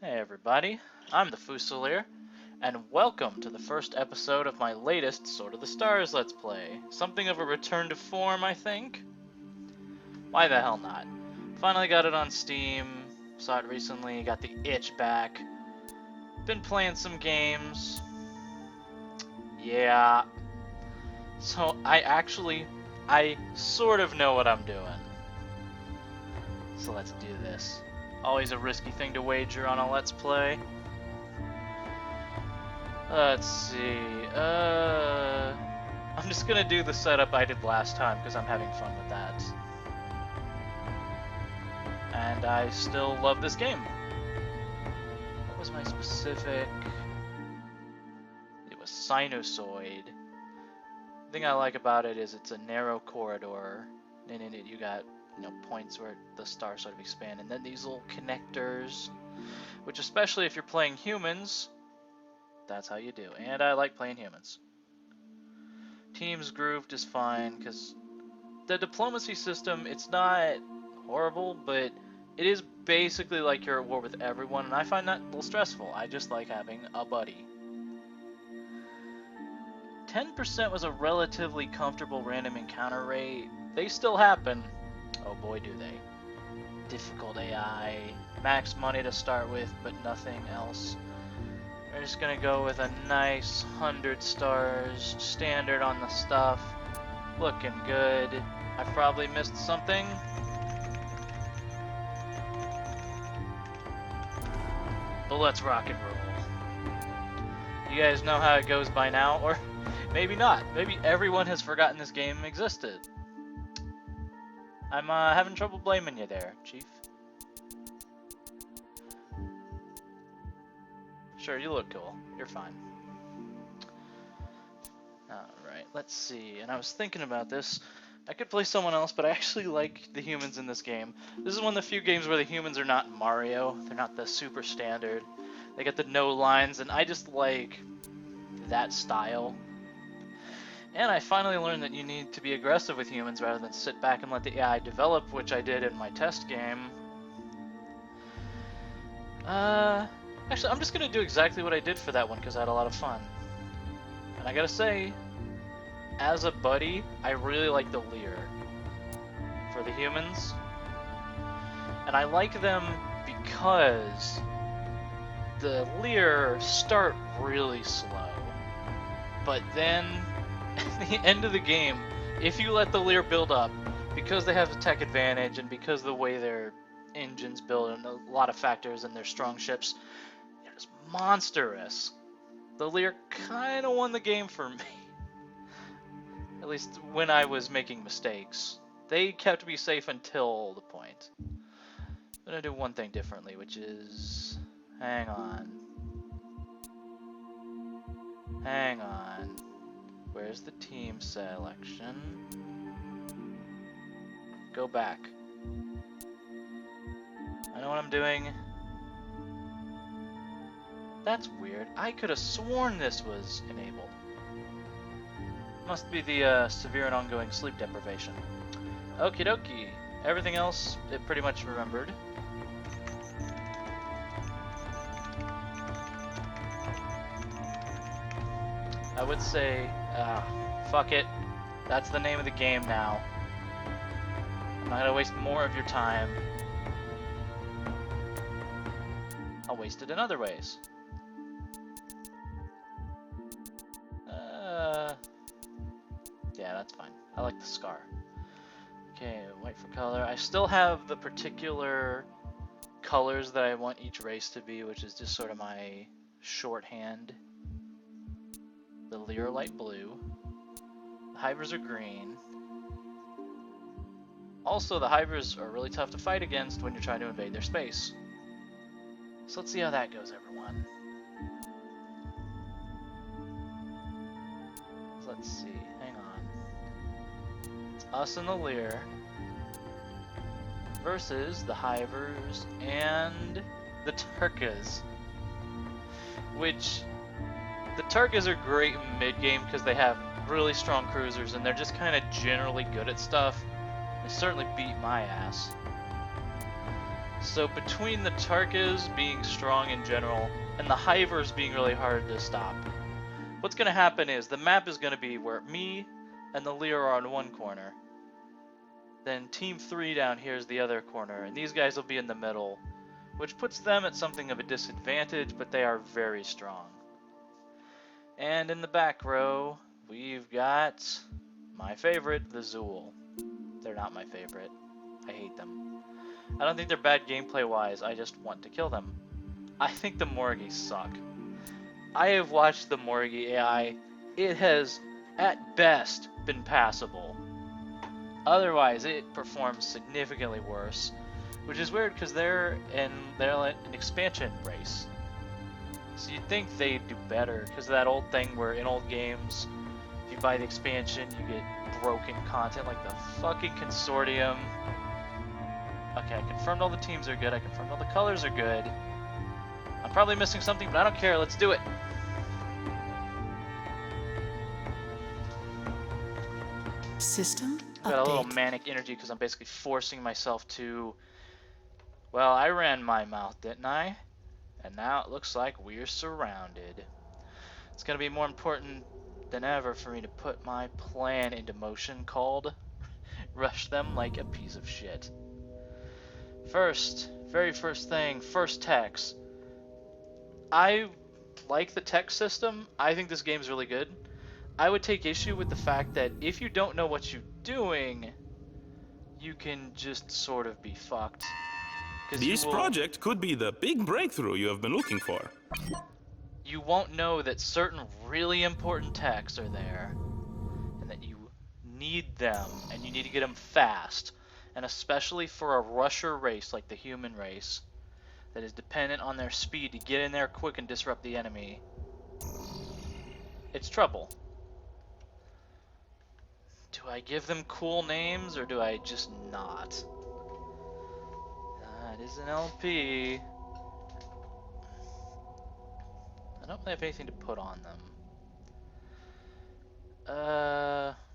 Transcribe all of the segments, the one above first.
Hey everybody, I'm the Fusilier, and welcome to the first episode of my latest Sword of the Stars Let's Play. Something of a return to form, I think? Why the hell not? Finally got it on Steam, saw it recently, got the itch back. Been playing some games. Yeah. So I sort of know what I'm doing. So let's do this. Always a risky thing to wager on a Let's Play. Let's see, I'm just gonna do the setup I did last time because I'm having fun with that. And I still love this game. What was my specific? It was Sinusoid. The thing I like about it is it's a narrow corridor, and in it you got, points where the stars sort of expand, and then these little connectors, which especially if you're playing humans, that's how you do. And I like playing humans. Teams grouped is fine, because the diplomacy system, it's not horrible, but it is basically like you're at war with everyone, and I find that a little stressful. I just like having a buddy. 10% was a relatively comfortable random encounter rate. They still happen. Oh boy, do they. Difficult AI. Max money to start with, but nothing else. We're just gonna go with a nice 100 stars, standard on the stuff. Looking good. I probably missed something. But let's rock and roll. You guys know how it goes by now, or maybe not. Maybe everyone has forgotten this game existed. I'm having trouble blaming you there, Chief. Sure, you look cool. You're fine. Alright, let's see. And I was thinking about this. I could play someone else, but I actually like the humans in this game. This is one of the few games where the humans are not Mario. They're not the super standard. They get the no lines, and I just like that style. And I finally learned that you need to be aggressive with humans rather than sit back and let the AI develop, which I did in my test game. Actually, I'm just gonna do exactly what I did for that one because I had a lot of fun. And I gotta say, as a buddy, I really like the Leer for the humans. And I like them because the Leer start really slow. But then, at the end of the game, if you let the Leer build up, because they have a tech advantage and because of the way their engines build and a lot of factors and their strong ships, they're just monstrous. The Leer kind of won the game for me. At least when I was making mistakes. They kept me safe until the point. I'm gonna do one thing differently, which is... Hang on. Hang on. Where's the team selection? Go back. I know what I'm doing. That's weird. I could have sworn this was enabled. Must be the severe and ongoing sleep deprivation. Okie dokie. Everything else, it pretty much remembered. I would say, fuck it. That's the name of the game now. I'm not gonna waste more of your time. I'll waste it in other ways. Yeah, that's fine. I like the scar. Okay, white for color. I still have the particular colors that I want each race to be, which is just sort of my shorthand. The Leer light blue. The Hybers are green. Also, the Hybers are really tough to fight against when you're trying to invade their space. So let's see how that goes, everyone. So let's see. Hang on. It's us and the Leer versus the Hybers and the Turkas. Which... The Turkas are great mid-game because they have really strong cruisers and they're just kind of generally good at stuff. They certainly beat my ass. So between the Tarkas being strong in general and the Hivers being really hard to stop, what's going to happen is the map is going to be where me and the Lear are on one corner. Then Team 3 down here is the other corner, and these guys will be in the middle, which puts them at something of a disadvantage, but they are very strong. And in the back row, we've got my favorite, the Zool. They're not my favorite. I hate them. I don't think they're bad gameplay-wise, I just want to kill them. I think the Morgies suck. I have watched the Morgie AI. It has, at best, been passable. Otherwise, it performs significantly worse, which is weird because they're an expansion race. So you'd think they'd do better because of that old thing where in old games, if you buy the expansion, you get broken content like the fucking Consortium. Okay, I confirmed all the teams are good. I confirmed all the colors are good. I'm probably missing something, but I don't care. Let's do it. System I've got a little update. manic energy because I'm basically forcing myself to... Well, I ran my mouth, didn't I? And now it looks like we're surrounded. It's going to be more important than ever for me to put my plan into motion called rush them like a piece of shit. First, very first thing, first techs. I like the tech system. I think this game's really good. I would take issue with the fact that if you don't know what you're doing, you can just sort of be fucked. This project could be the big breakthrough you have been looking for. You won't know that certain really important techs are there, and that you need them, and you need to get them fast. And especially for a rusher race like the human race, that is dependent on their speed to get in there quick and disrupt the enemy, it's trouble. Do I give them cool names, or do I just not? It is an LP. I don't really have anything to put on them.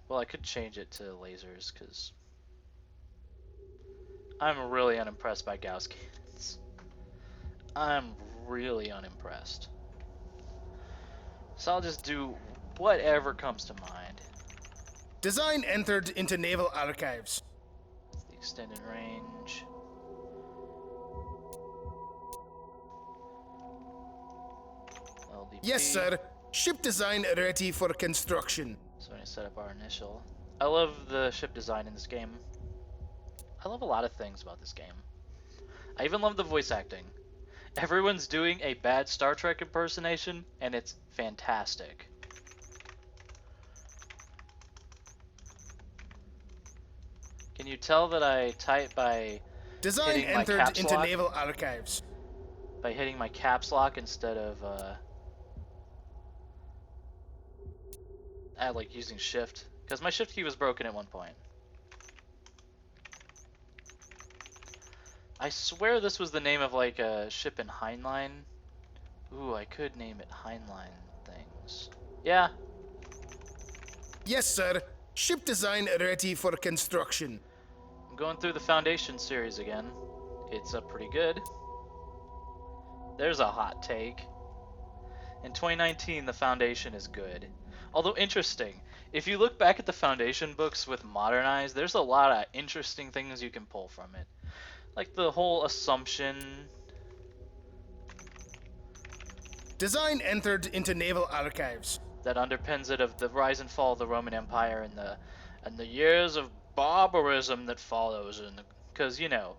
Well, I could change it to lasers, because I'm really unimpressed by Gauss cannons. I'm really unimpressed. So I'll just do whatever comes to mind. Design entered into Naval Archives. It's the extended range. LDP. Yes, sir. Ship design ready for construction. So when I set up our initial. I love the ship design in this game. I love a lot of things about this game. I even love the voice acting. Everyone's doing a bad Star Trek impersonation, and it's fantastic. Can you tell that I type by Design hitting my entered caps into lock? Naval Archives. By hitting my caps lock instead of like using shift, because my shift key was broken at one point. I swear this was the name of like a ship in Heinlein. Ooh, I could name it Heinlein things. Yeah. Yes, sir. Ship design ready for construction. I'm going through the Foundation series again. It's pretty good. There's a hot take. In 2019, the Foundation is good. Although interesting, if you look back at the Foundation books with Modernized, there's a lot of interesting things you can pull from it. Like the whole assumption. Design entered into Naval Archives. That underpins it of the rise and fall of the Roman Empire and the years of barbarism that follows, and because you know,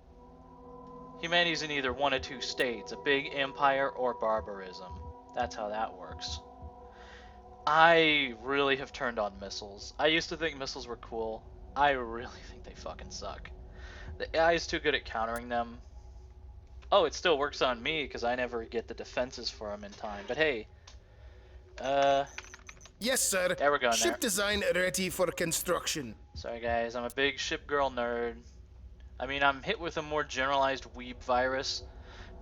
humanity's in either one of two states: a big empire or barbarism. That's how that works. I really have turned on missiles. I used to think missiles were cool. I really think they fucking suck. The AI is too good at countering them. Oh, it still works on me because I never get the defenses for them in time. But hey, Yes, sir. yeah, we're going Ship there. design ready for construction. Sorry guys, I'm a big ship girl nerd. I mean, I'm hit with a more generalized weeb virus,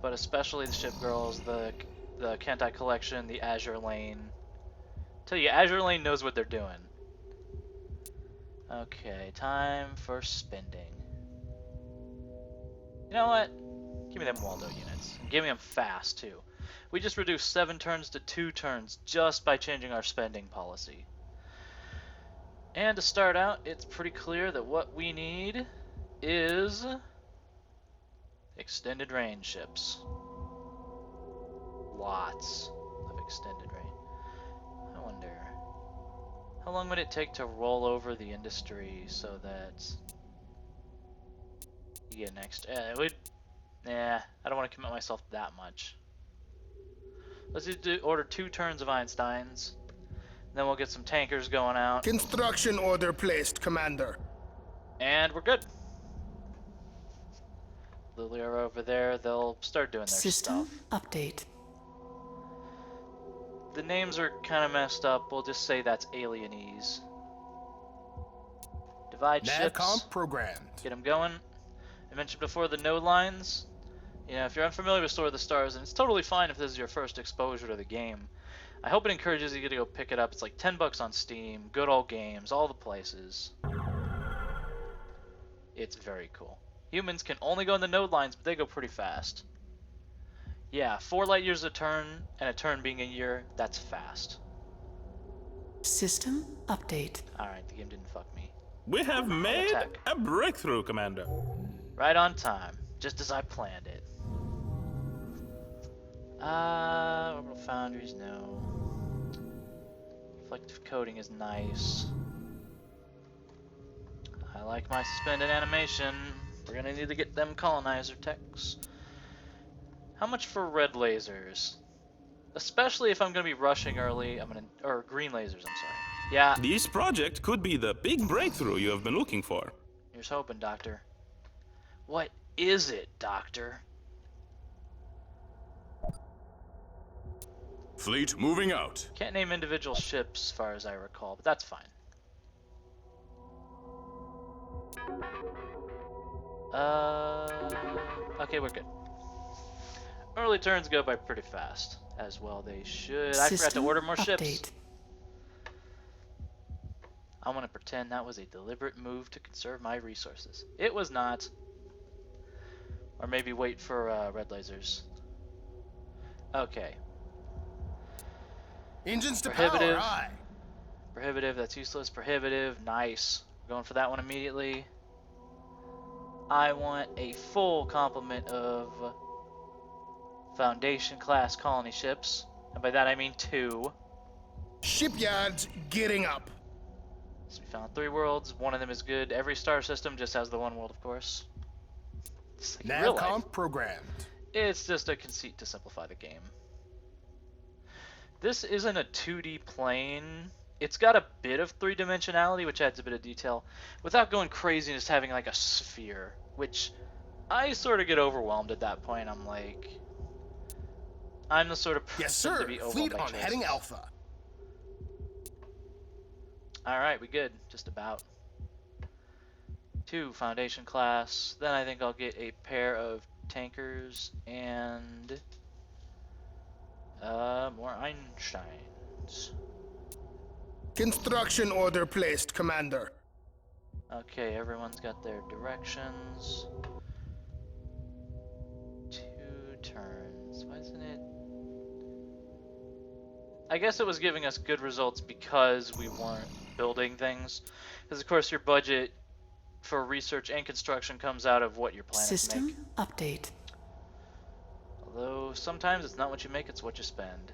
but especially the ship girls, the Kentai collection, the Azure Lane. Tell you, Azure Lane knows what they're doing. Okay, time for spending. You know what? Give me them Waldo units. And give me them fast, too. We just reduced 7 turns to 2 turns just by changing our spending policy. And to start out, it's pretty clear that what we need is extended range ships. Lots of extended range. I wonder, how long would it take to roll over the industry so that you get an extra? Nah, I don't want to commit myself that much. Let's just order 2 turns of Einsteins. Then we'll get some tankers going out. Construction order placed, Commander. And we're good. Lily are over there. They'll start doing their System stuff. update. The names are kind of messed up. We'll just say that's alienese. Divide ships. NAVCOM programmed. Get them going. I mentioned before the node lines. You know, if you're unfamiliar with Store of the Stars, and it's totally fine if this is your first exposure to the game, I hope it encourages you to go pick it up. It's like $10 on Steam, good old games, all the places. It's very cool. Humans can only go in the node lines, but they go pretty fast. Yeah, 4 light years a turn, and a turn being a year, that's fast. System update. Alright, the game didn't fuck me. We have made attack. a breakthrough, Commander. Right on time, just as I planned it. Orbital foundries, no. Reflective coating is nice. I like my suspended animation. We're gonna need to get them colonizer techs. How much for red lasers? Especially if I'm gonna be rushing early, or green lasers, I'm sorry. Yeah, This project could be the big breakthrough you have been looking for. here's hoping, Doctor. What is it, Doctor? Fleet moving out. Can't name individual ships as far as I recall, but that's fine. Okay, we're good. Early turns go by pretty fast, as well they should. I forgot to order more ships. I want to pretend that was a deliberate move to conserve my resources. It was not. Or maybe wait for red lasers. Okay. Engines to Prohibitive. power, aye. Prohibitive, that's useless. Prohibitive, nice. We're going for that one immediately. I want a full complement of Foundation class colony ships. And by that I mean 2. Shipyards getting up. So we found 3 worlds. One of them is good. Every star system just has the one world, of course. It's like real life. NAVCOM programmed. It's just a conceit to simplify the game. This isn't a 2D plane. It's got a bit of 3-dimensionality, which adds a bit of detail, without going crazy and just having like a sphere, which I sort of get overwhelmed at that point. I'm like, I'm the sort of person Yes, sir. to be overwhelmed Fleet by on choices. heading Alpha. Alright, we good. Just about. 2 Foundation class. Then I think I'll get a pair of tankers and more Einsteins. Construction order placed, Commander. Okay, everyone's got their directions. 2 turns. Why isn't it? I guess it was giving us good results because we weren't building things. Because of course your budget for research and construction comes out of what your planets System make. update. Although sometimes it's not what you make, it's what you spend.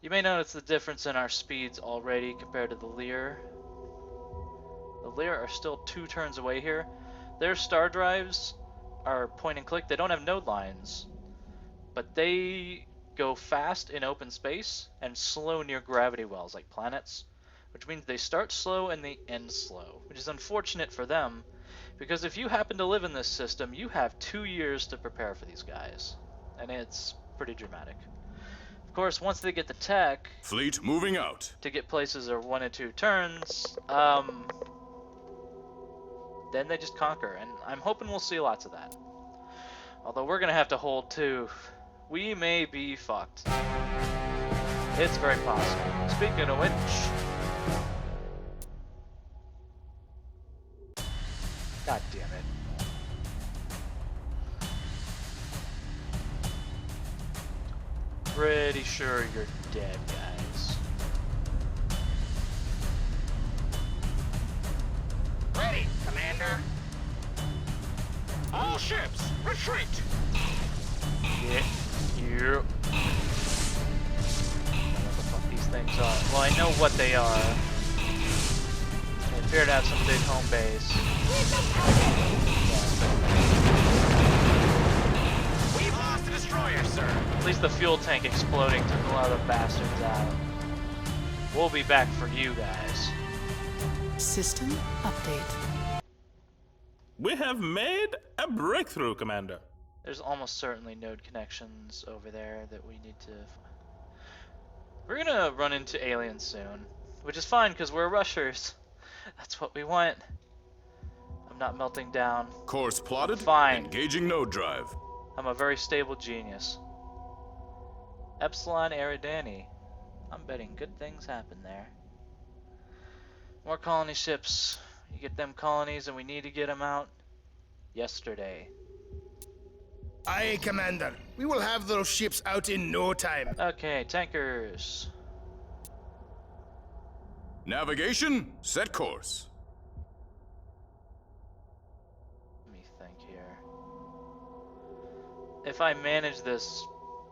You may notice the difference in our speeds already compared to the Lear. The Lear are still 2 turns away here. Their star drives are point and click. They don't have node lines, but they go fast in open space and slow near gravity wells like planets, which means they start slow and they end slow, which is unfortunate for them, because if you happen to live in this system, you have 2 years to prepare for these guys, and it's pretty dramatic. Of course, once they get the tech Fleet moving out. to get places are 1 and 2 turns, then they just conquer, and I'm hoping we'll see lots of that. Although we're gonna have to hold too. We may be fucked. It's very possible. Speaking of which, God damn it. pretty sure you're dead, guys. Ready, Commander. All ships, retreat. Yeah. Here. What the fuck these things are? Well, I know what they are. They appear to have some big home base. We've lost a destroyer, sir. At least the fuel tank exploding took a lot of bastards out. We'll be back for you guys. System update. We have made a breakthrough, Commander. There's almost certainly node connections over there that we need to... We're gonna run into aliens soon, which is fine because we're rushers. That's what we want. I'm not melting down. Course plotted. Fine. Engaging node drive. I'm a very stable genius. Epsilon Eridani. I'm betting good things happen there. More colony ships. You get them colonies and we need to get them out yesterday. Aye, Commander. We will have those ships out in no time. Okay, tankers. Navigation, set course. Let me think here. If I manage this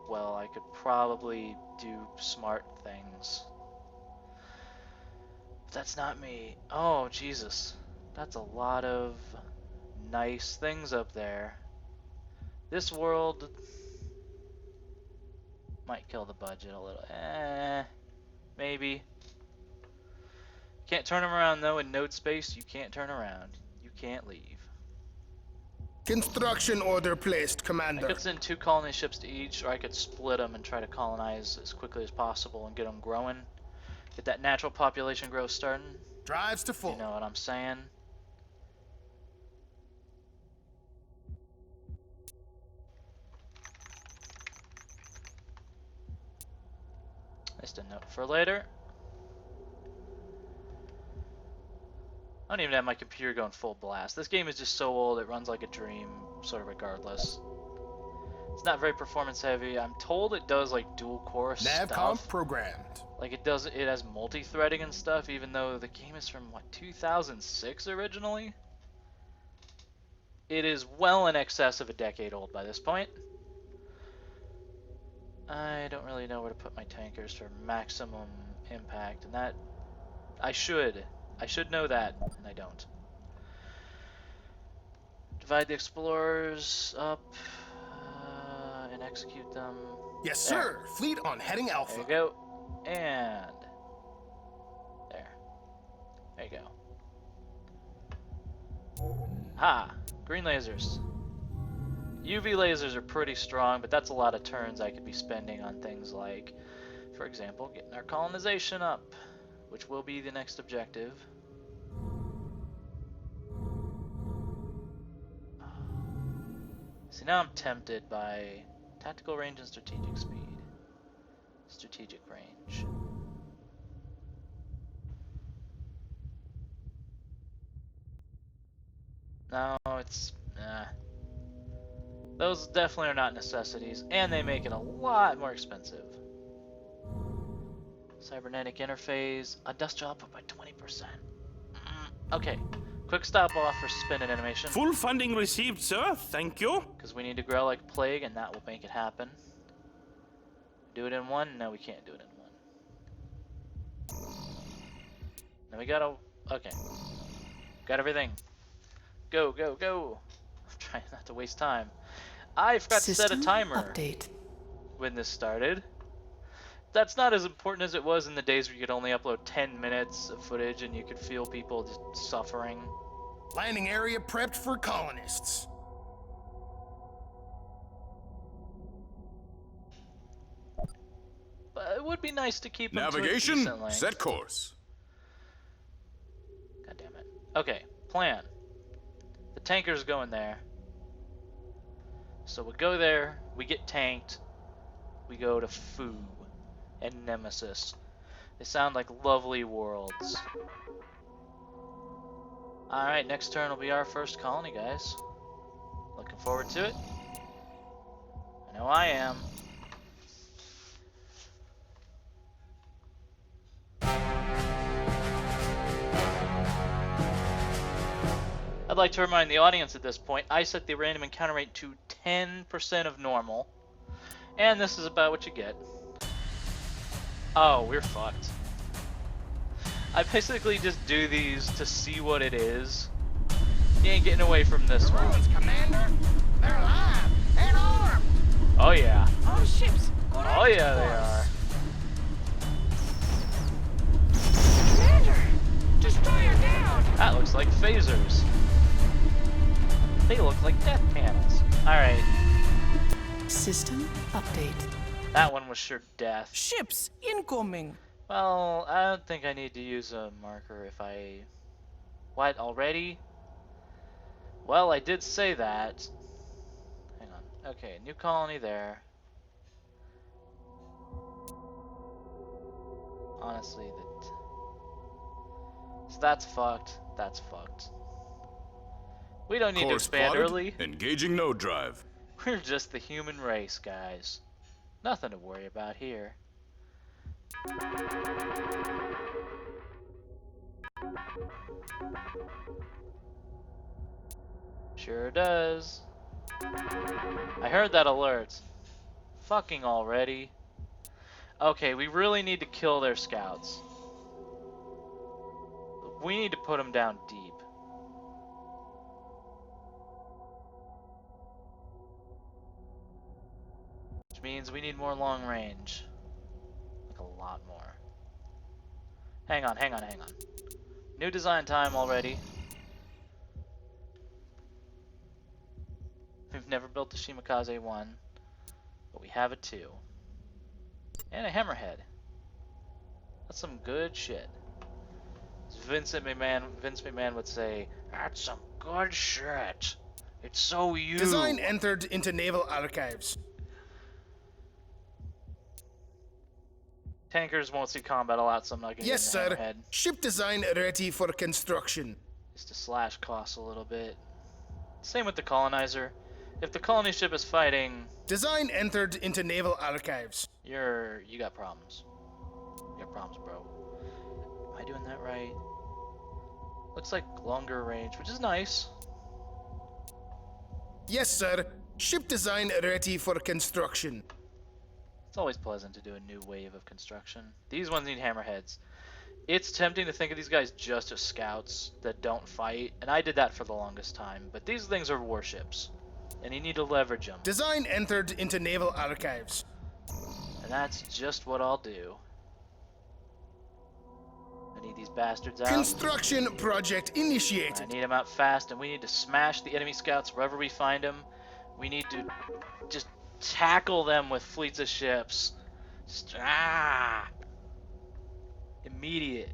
well, I could probably do smart things. But that's not me. Oh, Jesus. That's a lot of nice things up there. This world might kill the budget a little. Maybe. Can't turn them around though. In node space, you can't turn around. You can't leave. Construction order placed, I Commander. could send 2 colony ships to each, or I could split them and try to colonize as quickly as possible and get them growing. Get that natural population growth starting. Drives to full. You know what I'm saying? Just a note for later. I don't even have my computer going full blast. This game is just so old, it runs like a dream, sort of regardless. It's not very performance heavy. I'm told it does like dual core Navcom stuff. programmed. Like it has multi-threading and stuff, even though the game is from what, 2006 originally? It is well in excess of a decade old by this point. I don't really know where to put my tankers for maximum impact, and that I should know that, and I don't. Divide the explorers up and execute them. Yes, There. sir. Fleet on heading There Alpha. you go. And there. There you go. Ha! Green lasers. UV lasers are pretty strong, but that's a lot of turns I could be spending on things like, for example, getting our colonization up, which will be the next objective. See, now I'm tempted by tactical range and strategic speed. Strategic range. No, it's... Those definitely are not necessities, and they make it a lot more expensive. Cybernetic interface, industrial output by 20%. Okay, quick stop off for spinning animation. Full funding received, sir. Thank you. Because we need to grow like plague, and that will make it happen. Do it in one? No, we can't do it in one. Now we gotta... Okay. Got everything. Go, go, go. I'm trying not to waste time. I forgot to set a timer update. when this started. That's not as important as it was in the days where you could only upload 10 minutes of footage and you could feel people just suffering. Landing area prepped for colonists. But it would be nice to keep them to a Navigation, decent length. set course. God damn it. Okay, plan. The tanker's going there. So we go there, we get tanked, we go to Fu and Nemesis. They sound like lovely worlds. Alright, next turn will be our first colony, guys. Looking forward to it. I know I am. I'd like to remind the audience at this point, I set the random encounter rate to 10% of normal. And this is about what you get. Oh, we're fucked. I basically just do these to see what it is. You ain't getting away from this one. Droids, Commander. They're alive and armed. Oh yeah. All the ships. Going Oh yeah, they are. Commander, destroyer down. That looks like phasers. They look like death panels. Alright, System update. that one was sure death. Ships incoming. Well, I don't think I need to use a marker if I... What, already? Well, I did say that. Hang on. Okay, new colony there. Honestly, that... So that's fucked. That's fucked. We don't need to Course expand plotted. early. Engaging node drive. We're just the human race, guys. Nothing to worry about here. Sure does. I heard that alert. Fucking already. Okay, we really need to kill their scouts. We need to put them down deep. Which means we need more long range. Like a lot more. Hang on, hang on, hang on. New design time already. We've never built the Shimakaze 1, but we have a 2. And a Hammerhead. That's some good shit. As Vince McMahon would say, that's some good shit. It's so you. Design entered into Naval Archives. Tankers won't see combat a lot, so I'm not gonna Yes, get in sir. the Hammerhead. Ship design ready for construction. Just to slash costs a little bit. Same with the colonizer. If the colony ship is fighting, Design entered into Naval Archives. you got problems. You got problems, bro. Am I doing that right? Looks like longer range, which is nice. Yes, sir. Ship design ready for construction. It's always pleasant to do a new wave of construction. These ones need hammerheads. It's tempting to think of these guys just as scouts that don't fight, and I did that for the longest time, but these things are warships, and you need to leverage them. Design entered into Naval Archives. And that's just what I'll do. I need these bastards out. Construction project I initiated. need them out fast, and we need to smash the enemy scouts wherever we find them. We need to just tackle them with fleets of ships. Just, immediate.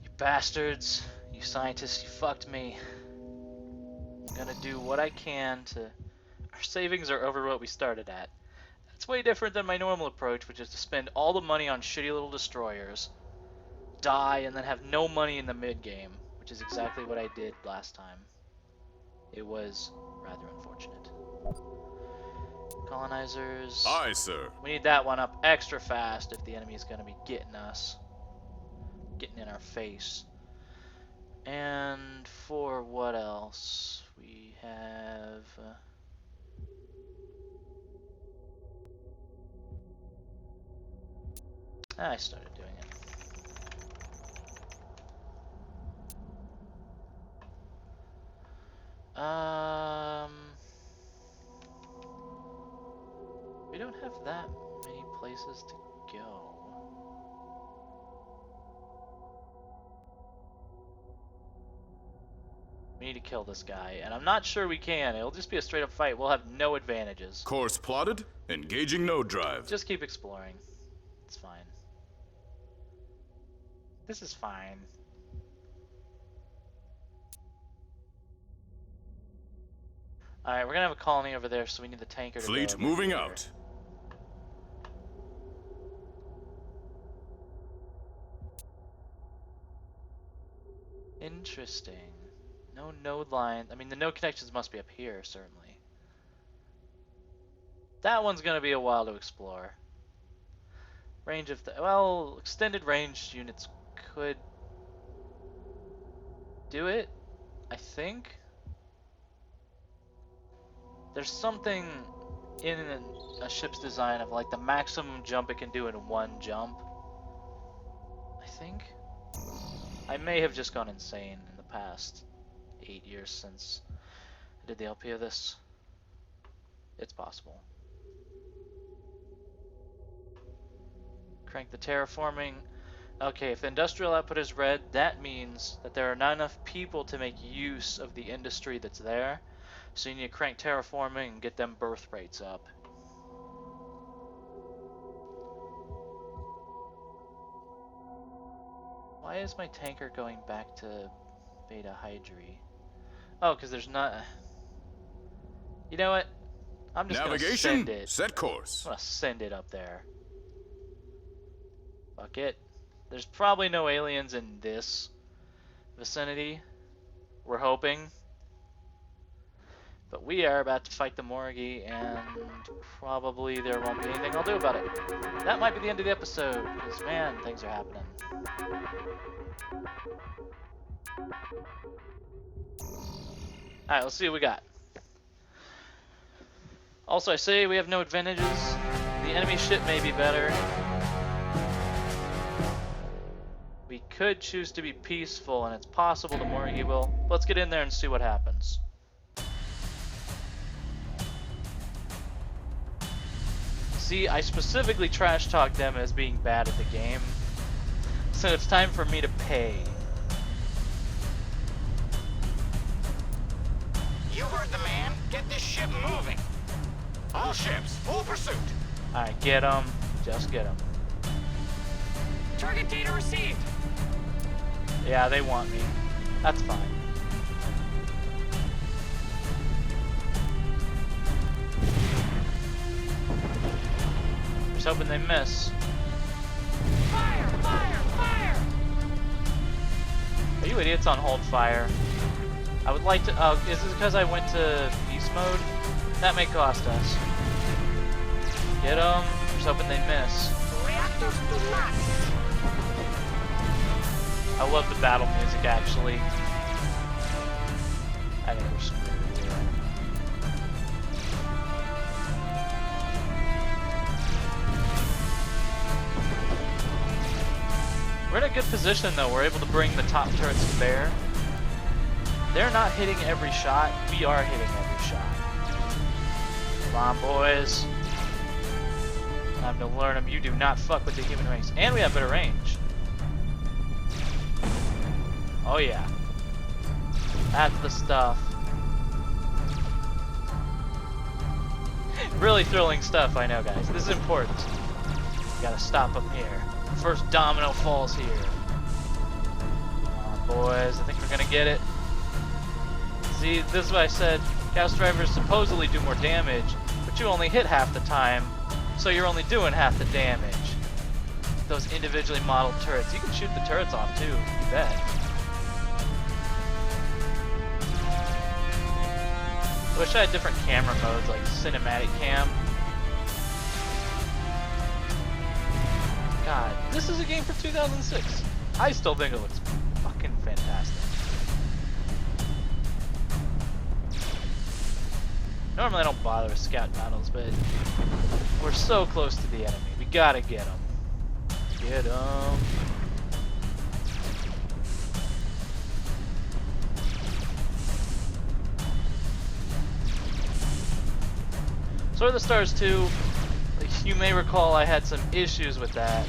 You bastards. You scientists, you fucked me. I'm gonna do what I can to... Our savings are over what we started at. That's way different than my normal approach, which is to spend all the money on shitty little destroyers, die, and then have no money in the mid-game, which is exactly what I did last time. It was rather unfortunate. Colonizers. Aye, sir. We need that one up extra fast if the enemy is going to be getting us. Getting in our face. And for what else? We have... I started doing it. We don't have that many places to go. We need to kill this guy, and I'm not sure we can. It'll just be a straight up fight. We'll have no advantages. Course plotted. Engaging node drive. Just keep exploring. It's fine. This is fine. Alright, we're gonna have a colony over there, so we need the tanker to go Fleet over moving here. out. Interesting. No node line. I mean, the node connections must be up here, certainly. That one's gonna be a while to explore. Range of well, extended range units could do it, I think. There's something in a ship's design of like the maximum jump it can do in one jump. I think. I may have just gone insane in the past 8 years since I did the LP of this. It's possible. Crank the terraforming. Okay, if the industrial output is red, that means that there are not enough people to make use of the industry that's there. So you need to crank terraforming and get them birth rates up. Why is my tanker going back to Beta Hydri? Oh, because there's not... You know what? I'm just going to send it. Set course. I'm going to send it up there. Fuck it. There's probably no aliens in this vicinity. We're hoping. But we are about to fight the Morgie, and probably there won't be anything I'll do about it. That might be the end of the episode, because man, things are happening. Alright, let's see what we got. Also, I say we have no advantages. The enemy ship may be better. We could choose to be peaceful, and it's possible the Morgie will. Let's get in there and see what happens. See, I specifically trash talked them as being bad at the game. So it's time for me to pay. You heard the man. Get this ship moving. All ships, full pursuit. Alright, get them. Just get them. Target data received. Yeah, they want me. That's fine. Just hoping they miss. Fire, fire, fire. Are you idiots on hold fire? I would like to... Oh, is this because I went to beast mode? That may cost us. Get them. Just hoping they miss. Reactors to max. I love the battle music, actually. I think we're screwed here. We're in a good position, though. We're able to bring the top turrets to bear. They're not hitting every shot. We are hitting every shot. Come on, boys. Time to learn them. You do not fuck with the human race. And we have better range. Oh yeah. That's the stuff. Really thrilling stuff, I know, guys. This is important. Gotta stop them here. First domino falls here. Come on, boys. I think we're gonna get it. See, this is what I said. Chaos Drivers supposedly do more damage, but you only hit half the time, so you're only doing half the damage. Those individually modeled turrets. You can shoot the turrets off too, you bet. I wish I had different camera modes, like cinematic cam. God, this is a game for 2006. I still think it looks fucking fantastic. Normally I don't bother with scout battles, but we're so close to the enemy. We gotta get them. Get them. Sword of the Stars 2, you may recall I had some issues with that.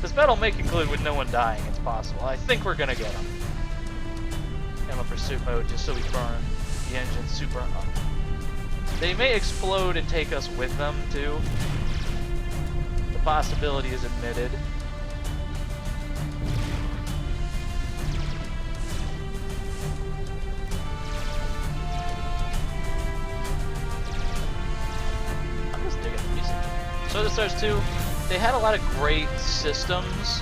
This battle may conclude with no one dying, it's possible. I think we're gonna get them. Ammo pursuit mode just so we burn the engine super up. They may explode and take us with them too. The possibility is admitted. So the Stars 2, they had a lot of great systems,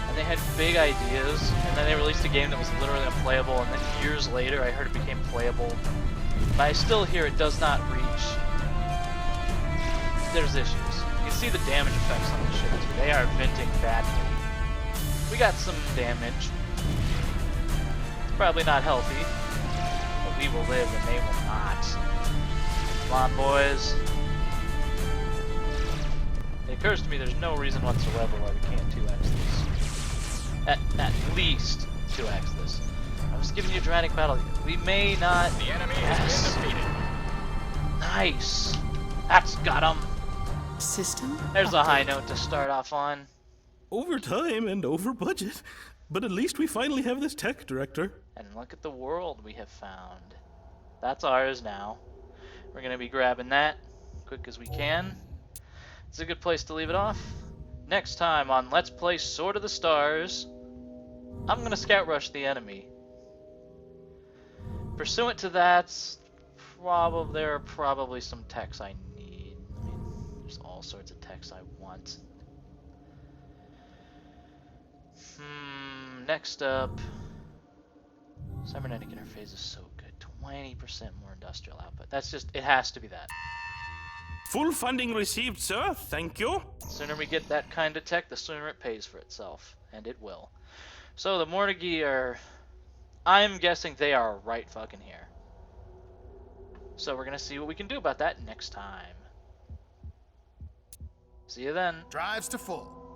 and they had big ideas, and then they released a game that was literally unplayable, and then years later I heard it became playable. But I still hear it does not reach. There's issues. You can see the damage effects on the ship too. They are venting badly. We got some damage. Probably not healthy, but we will live and they will not. Come on, boys. It occurs to me there's no reason whatsoever why we can't 2x this. At least 2x this. I was giving you a dramatic battle. We may not. The enemy has been defeated. Nice. That's got him. System There's a high update. note to start off on. Over time and over budget. But at least we finally have this tech director. And look at the world we have found. That's ours now. We're going to be grabbing that quick as we can. It's a good place to leave it off. Next time on Let's Play Sword of the Stars, I'm going to scout rush the enemy. Pursuant to that, there are probably some techs I need. I mean, there's all sorts of techs I want. Next up, cybernetic interface is so good. 20% more industrial output. That's just, it has to be that. Full funding received, sir. Thank you. The sooner we get that kind of tech, the sooner it pays for itself. And it will. So the Mortigi are, I'm guessing they are right fucking here. So we're going to see what we can do about that next time. See you then. Drives to full.